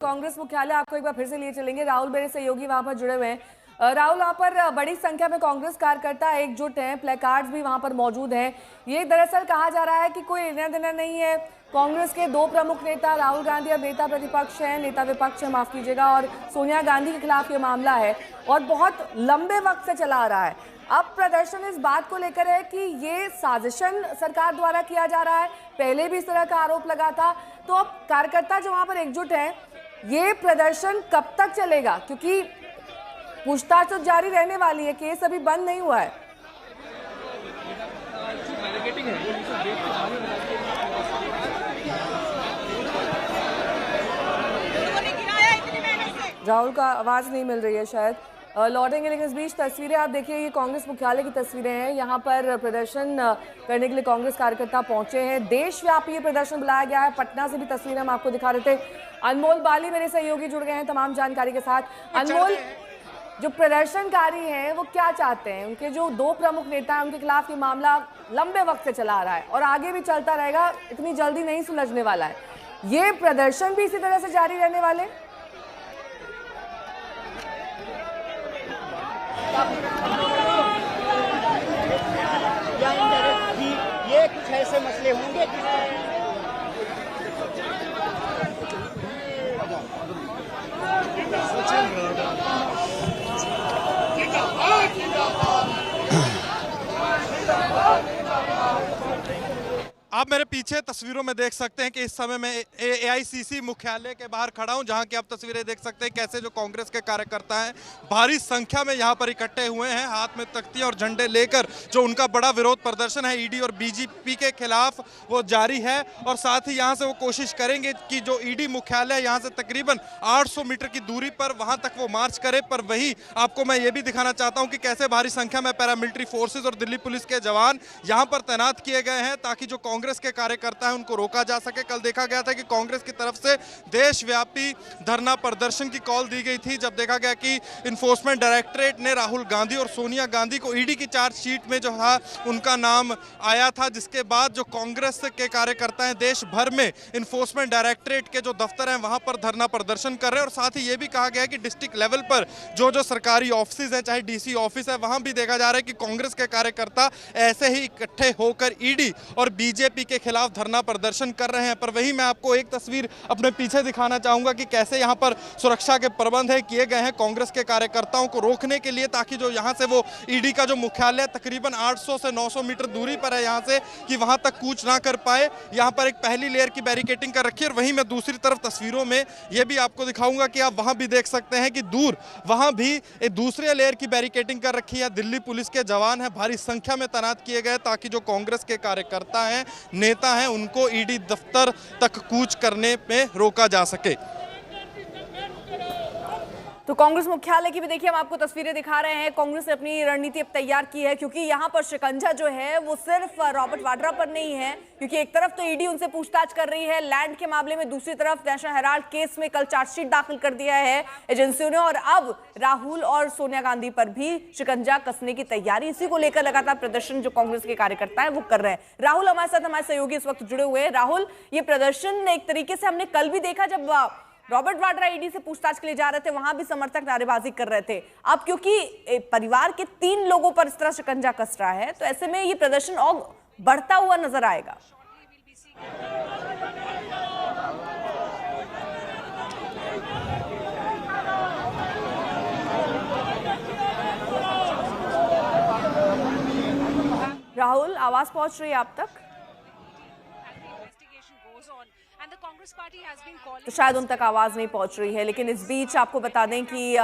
कांग्रेस मुख्यालय आपको एक बार फिर से लिए चलेंगे। राहुल मेरे सहयोगी वहां पर जुड़े हुए हैं। राहुल, वहां पर बड़ी संख्या में कांग्रेस कार्यकर्ता एकजुट हैं, प्लेकार्ड्स भी वहां पर मौजूद हैं। ये दरअसल कहा जा रहा है कि कोई लेना देना नहीं है। कांग्रेस के दो प्रमुख नेता राहुल गांधी और नेता प्रतिपक्ष हैं, नेता विपक्ष है माफ कीजिएगा, और सोनिया गांधी के खिलाफ ये मामला है और बहुत लंबे वक्त से चला आ रहा है। अब प्रदर्शन इस बात को लेकर है कि ये साजिशन सरकार द्वारा किया जा रहा है। पहले भी इस तरह का आरोप लगा था। तो अब कार्यकर्ता जो वहां पर एकजुट हैं, ये प्रदर्शन कब तक चलेगा? क्योंकि पूछताछ तो जारी रहने वाली है, केस अभी बंद नहीं हुआ है। राहुल का आवाज नहीं मिल रही है, शायद लौटेंगे, लेकिन इस बीच तस्वीरें आप देखिए, ये कांग्रेस मुख्यालय की तस्वीरें हैं। यहाँ पर प्रदर्शन करने के लिए कांग्रेस कार्यकर्ता पहुंचे हैं। देशव्यापी ये प्रदर्शन बुलाया गया है। पटना से भी तस्वीरें हम आपको दिखा रहे थे। अनमोल बाली मेरे सहयोगी जुड़ गए हैं तमाम जानकारी के साथ। अनमोल, जो प्रदर्शनकारी हैं वो क्या चाहते हैं? उनके जो दो प्रमुख नेता हैं, उनके खिलाफ ये मामला लंबे वक्त से चला आ रहा है और आगे भी चलता रहेगा, इतनी जल्दी नहीं सुलझने वाला है। ये प्रदर्शन भी इसी तरह से जारी रहने वाले? ये कुछ ऐसे मसले होंगे आप मेरे पीछे तस्वीरों में देख सकते हैं कि इस समय मैं एआईसीसी मुख्यालय के बाहर खड़ा हूं, जहां की आप तस्वीरें देख सकते हैं कैसे जो कांग्रेस के कार्यकर्ता हैं भारी संख्या में यहां पर इकट्ठे हुए हैं, हाथ में तख्तियां और झंडे लेकर। जो उनका बड़ा विरोध प्रदर्शन है ईडी और बीजेपी के खिलाफ, वो जारी है। और साथ ही यहां से वो कोशिश करेंगे कि जो ईडी मुख्यालय यहां से तकरीबन 800 मीटर की दूरी पर, वहां तक वो मार्च करे। पर वही आपको मैं ये भी दिखाना चाहता हूं कि कैसे भारी संख्या में पैरामिलिट्री फोर्सेज और दिल्ली पुलिस के जवान यहां पर तैनात किए गए हैं, ताकि जो कांग्रेस के कार्यकर्ता हैं उनको रोका जा सके। कल देखा गया था कि कांग्रेस की तरफ से देशव्यापी धरना प्रदर्शन की कॉल दी गई थी, जब देखा गया कि इन्फोर्समेंट डायरेक्टरेट ने राहुल गांधी और सोनिया गांधी को ईडी की चार्जशीट में जो था उनका नाम आया था, जिसके बाद जो कांग्रेस के कार्यकर्ता हैं देश भर में इन्फोर्समेंट डायरेक्टरेट के जो दफ्तर हैं वहां पर धरना प्रदर्शन कर रहे हैं। और साथ ही ये भी कहा गया है कि डिस्ट्रिक्ट लेवल पर जो जो सरकारी ऑफिस है, चाहे डीसी ऑफिस है, वहां भी देखा जा रहा है कि कांग्रेस के कार्यकर्ता ऐसे ही इकट्ठे होकर ईडी और बीजेपी के खिलाफ धरना प्रदर्शन कर रहे हैं। पर वही मैं आपको एक तस्वीर अपने पीछे दिखाना चाहूंगा कि कैसे यहां पर सुरक्षा के प्रबंध है किए गए हैं कांग्रेस के कार्यकर्ताओं को रोकने के लिए, ताकि जो यहां से वो ईडी का जो मुख्यालय तकरीबन 800 से 900 मीटर दूरी पर है यहां से, कि वहां तक कूच ना कर पाए। यहां पर एक पहली लेयर की बैरिकेडिंग कर रखी है। और वहीं मैं दूसरी तरफ तस्वीरों में ये भी आपको दिखाऊंगा कि आप वहां भी देख सकते हैं कि दूर वहां भी एक दूसरे लेयर की बैरिकेडिंग कर रखी है। दिल्ली पुलिस के जवान है भारी संख्या में तैनात किए गए, ताकि जो कांग्रेस के कार्यकर्ता हैं, नेता हैं, उनको ईडी दफ्तर तक कूच करने में रोका जा सके। तो कांग्रेस मुख्यालय की भी देखिए हम आपको तस्वीरें दिखा रहे हैं। कांग्रेस ने अपनी रणनीति अब तैयार की है, क्योंकि यहाँ पर शिकंजा जो है वो सिर्फ रॉबर्ट वाड्रा पर नहीं है, क्योंकि एक तरफ तो ईडी उनसे पूछताछ कर रही है लैंड के मामले में, दूसरी तरफ नेशनल हेराल्ड केस में कल चार्जशीट दाखिल कर दिया है एजेंसियों ने, और अब राहुल और सोनिया गांधी पर भी शिकंजा कसने की तैयारी। इसी को लेकर लगातार प्रदर्शन जो कांग्रेस के कार्यकर्ता है वो कर रहे हैं। राहुल हमारे साथ, हमारे सहयोगी इस वक्त जुड़े हुए हैं। राहुल, ये प्रदर्शन एक तरीके से हमने कल भी देखा, जब रॉबर्ट वाड्रा ईडी से पूछताछ के लिए जा रहे थे, वहां भी समर्थक नारेबाजी कर रहे थे। अब क्योंकि परिवार के 3 लोगों पर इस तरह शिकंजा कस रहा है, तो ऐसे में ये प्रदर्शन और बढ़ता हुआ नजर आएगा। राहुल, आवाज पहुंच रही है आप तक? तो शायद उन तक आवाज नहीं पहुंच रही है, लेकिन इस बीच आपको बता दें कि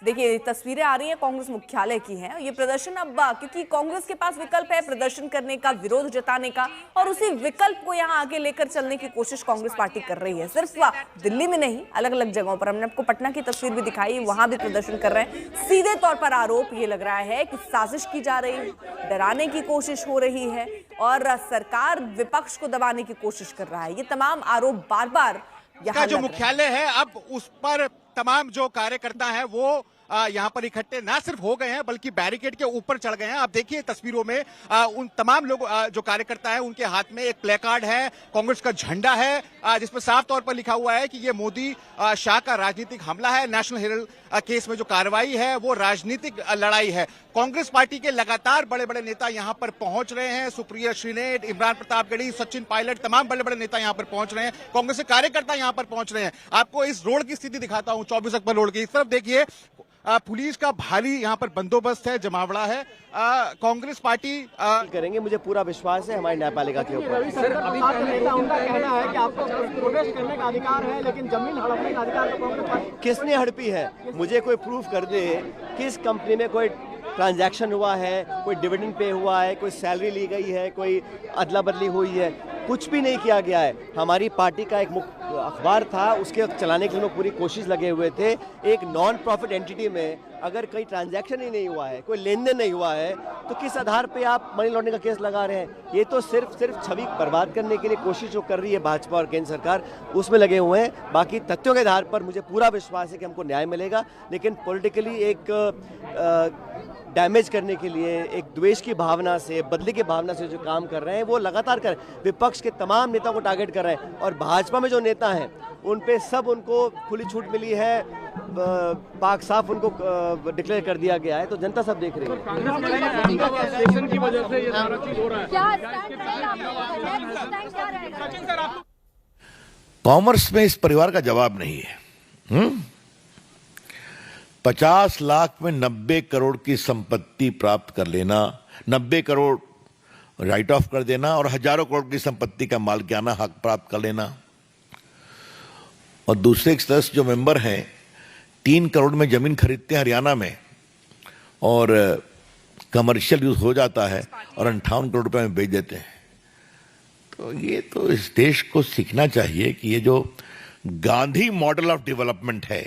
देखिए तस्वीरें आ रही हैं कांग्रेस मुख्यालय की हैं। ये प्रदर्शन अब, क्योंकि कांग्रेस के पास विकल्प है प्रदर्शन करने का, विरोध जताने का, और उसी विकल्प को यहां आगे लेकर चलने की कोशिश कांग्रेस पार्टी कर रही है। सिर्फ दिल्ली में नहीं, अलग अलग जगहों पर। हमने आपको पटना की तस्वीर भी दिखाई, वहां भी प्रदर्शन कर रहे हैं। सीधे तौर पर आरोप ये लग रहा है कि साजिश की जा रही है, डराने की कोशिश हो रही है और सरकार विपक्ष को दबाने की कोशिश कर रहा है। ये तमाम आरोप बार बार का जो मुख्यालय है, अब उस पर तमाम जो कार्यकर्ता है वो यहाँ पर इकट्ठे ना सिर्फ हो गए हैं बल्कि बैरिकेड के ऊपर चढ़ गए हैं। आप देखिए तस्वीरों में उन तमाम लोग जो कार्यकर्ता है उनके हाथ में एक प्ले कार्ड है, कांग्रेस का झंडा है, जिसमें साफ तौर पर लिखा हुआ है कि ये मोदी शाह का राजनीतिक हमला है। नेशनल हेराल्ड केस में जो कार्रवाई है वो राजनीतिक लड़ाई है। कांग्रेस पार्टी के लगातार बड़े बड़े नेता यहां पर पहुंच रहे हैं। सुप्रिया श्रीनेट, इमरान प्रतापगढ़ी, सचिन पायलट, तमाम बड़े बड़े नेता यहां पर पहुंच रहे हैं। कांग्रेस के कार्यकर्ता यहां पर पहुंच रहे हैं। आपको इस रोड की स्थिति दिखाता हूं, 24 अक्टूबर रोड की। इस तरफ देखिए पुलिस का भारी यहां पर बंदोबस्त है, जमावड़ा है। कांग्रेस पार्टी करेंगे, मुझे पूरा विश्वास है हमारी न्यायपालिका के ऊपर। सर, अभी नेता उनका कहना है कि आपको प्रवेश करने का अधिकार है लेकिन जमीन हड़पने का अधिकार तो कांग्रेस पार्टी। किसने हड़पी है? मुझे कोई प्रूफ कर दे किस कंपनी में कोई ट्रांजैक्शन हुआ है, कोई डिविडेंड पे हुआ है, कोई सैलरी ली गई है, कोई अदला बदली हुई है। कुछ भी नहीं किया गया है। हमारी पार्टी का एक मुख्य अखबार था, उसके चलाने के लिए पूरी कोशिश लगे हुए थे। एक नॉन प्रॉफिट एंटिटी में अगर कहीं ट्रांजैक्शन ही नहीं हुआ है, कोई लेन देन नहीं हुआ है, तो किस आधार पे आप मनी लॉन्ड्रिंग का केस लगा रहे हैं? ये तो सिर्फ छवि बर्बाद करने के लिए कोशिश जो कर रही है भाजपा और केंद्र सरकार, उसमें लगे हुए हैं। बाकी तथ्यों के आधार पर मुझे पूरा विश्वास है कि हमको न्याय मिलेगा, लेकिन पॉलिटिकली एक डैमेज करने के लिए, एक द्वेष की भावना से, बदले की भावना से जो काम कर रहे हैं वो लगातार कर रहे हैं। विपक्ष के तमाम नेताओं को टारगेट कर रहे हैं और भाजपा में जो नेता हैं उन पे सब उनको खुली छूट मिली है, पाक साफ उनको डिक्लेयर कर दिया गया है, तो जनता सब देख रही है। कॉमर्स में इस परिवार का जवाब नहीं है। 50 लाख में 90 करोड़ की संपत्ति प्राप्त कर लेना, 90 करोड़ राइट ऑफ कर देना और हजारों करोड़ की संपत्ति का मालिकाना हक प्राप्त कर लेना। और दूसरे सदस्य जो मेंबर हैं 3 करोड़ में जमीन खरीदते हैं हरियाणा में और कमर्शियल यूज हो जाता है और 58 करोड़ रुपए में बेच देते हैं। तो ये तो इस देश को सीखना चाहिए कि ये जो गांधी मॉडल ऑफ डेवलपमेंट है,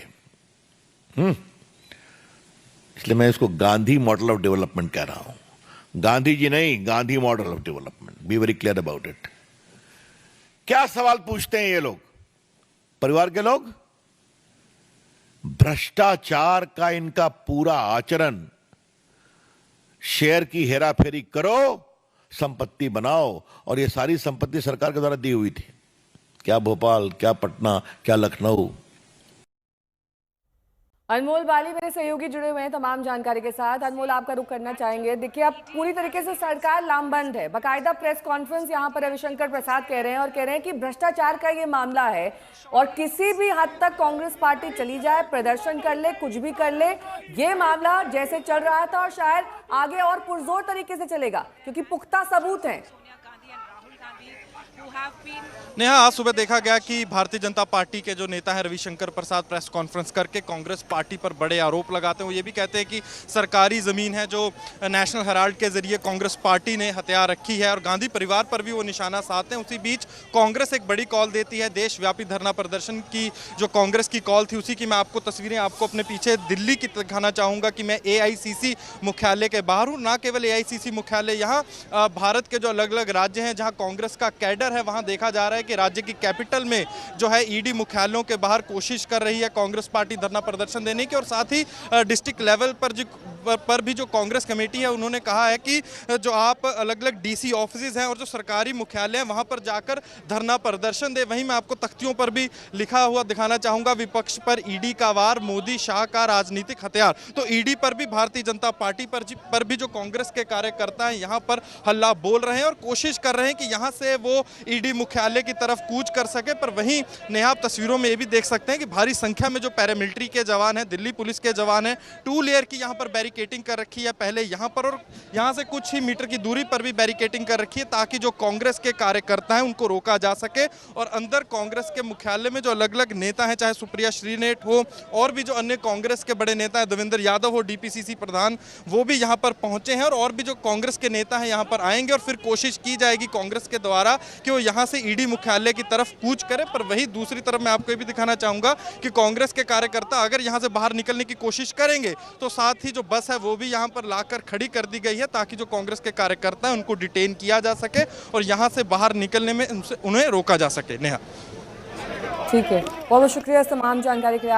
इसलिए मैं इसको गांधी मॉडल ऑफ डेवलपमेंट कह रहा हूं। गांधी जी नहीं, Gandhi model of development. Be very clear about it. क्या सवाल पूछते हैं ये लोग, परिवार के लोग? भ्रष्टाचार का इनका पूरा आचरण, शेयर की हेराफेरी करो, संपत्ति बनाओ, और ये सारी संपत्ति सरकार के द्वारा दी हुई थी। क्या भोपाल, क्या पटना, क्या लखनऊ। अनमोल बाली मेरे सहयोगी जुड़े हुए हैं तमाम जानकारी के साथ। अनमोल, आपका रुख करना चाहेंगे। देखिए, अब पूरी तरीके से सरकार लामबंद है। बाकायदा प्रेस कॉन्फ्रेंस यहाँ पर रविशंकर प्रसाद कह रहे हैं और कह रहे हैं कि भ्रष्टाचार का ये मामला है और किसी भी हद तक कांग्रेस पार्टी चली जाए, प्रदर्शन कर ले, कुछ भी कर ले, ये मामला जैसे चल रहा था और शायद आगे और पुरजोर तरीके से चलेगा क्योंकि पुख्ता सबूत हैं। नेहा, आज सुबह देखा गया कि भारतीय जनता पार्टी के जो नेता हैं रविशंकर प्रसाद प्रेस कॉन्फ्रेंस करके कांग्रेस पार्टी पर बड़े आरोप लगाते हैं। वो ये भी कहते हैं कि सरकारी ज़मीन है जो नेशनल हेराल्ड के जरिए कांग्रेस पार्टी ने हथिया रखी है और गांधी परिवार पर भी वो निशाना साधते हैं। उसी बीच कांग्रेस एक बड़ी कॉल देती है, देशव्यापी धरना प्रदर्शन की जो कांग्रेस की कॉल थी उसी की मैं आपको तस्वीरें आपको अपने पीछे दिल्ली की दिखाना चाहूँगा कि मैं AICC मुख्यालय के बाहर हूँ। ना केवल AICC मुख्यालय, यहाँ भारत के जो अलग अलग राज्य हैं जहाँ कांग्रेस का कैडर है, वहाँ देखा जा रहा है कि राज्य की कैपिटल में जो है ED मुख्यालयों के बाहर कोशिश कर रही है कांग्रेस पार्टी धरना प्रदर्शन देने की। और साथ ही डिस्ट्रिक्ट लेवल पर भी जो कांग्रेस कमेटी है उन्होंने कहा है कि जो आप अलग अलग DC ऑफिस हैं और जो सरकारी मुख्यालय हैं वहां पर जाकर धरना प्रदर्शन दे। वहीं मैं आपको तख्तियों पर भी लिखा हुआ दिखाना चाहूंगा, विपक्ष पर ED का वार, मोदी शाह का राजनीतिक हथियार। तो ED पर भी, भारतीय जनता पार्टी पर भी जो कांग्रेस के कार्यकर्ता हैं यहाँ पर हल्ला बोल रहे हैं और कोशिश कर रहे हैं कि यहाँ से वो ED मुख्यालय की तरफ कूच कर सके। पर वहीं नेहा, आप तस्वीरों में ये भी देख सकते हैं कि भारी संख्या में जो पैरामिलिट्री के जवान हैं, दिल्ली पुलिस के जवान हैं, 2 लेयर की यहाँ पर बैरिकेटिंग कर रखी है पहले यहाँ पर और यहाँ से कुछ ही मीटर की दूरी पर भी बैरिकेटिंग कर रखी है ताकि जो कांग्रेस के कार्यकर्ता हैं उनको रोका जा सके। और अंदर कांग्रेस के मुख्यालय में जो अलग अलग नेता हैं, चाहे सुप्रिया श्रीनेट हो और भी जो अन्य कांग्रेस के बड़े नेता हैं, देवेंद्र यादव हो DPCC प्रधान, वो भी यहाँ पर पहुंचे हैं और भी जो कांग्रेस के नेता हैं यहाँ पर आएंगे और फिर कोशिश की जाएगी कांग्रेस के द्वारा कि वो यहाँ से ED मुख्यालय की तरफ कूच करे। पर वही दूसरी तरफ मैं आपको ये भी दिखाना चाहूंगा कि कांग्रेस के कार्यकर्ता अगर यहाँ से बाहर निकलने की कोशिश करेंगे तो साथ ही जो बस है वो भी यहाँ पर लाकर खड़ी कर दी गई है ताकि जो कांग्रेस के कार्यकर्ता हैं उनको डिटेन किया जा सके और यहाँ से बाहर निकलने में उन्हें रोका जा सके। नेहा, ठीक है, बहुत बहुत शुक्रिया इस तमाम जानकारी के लिए।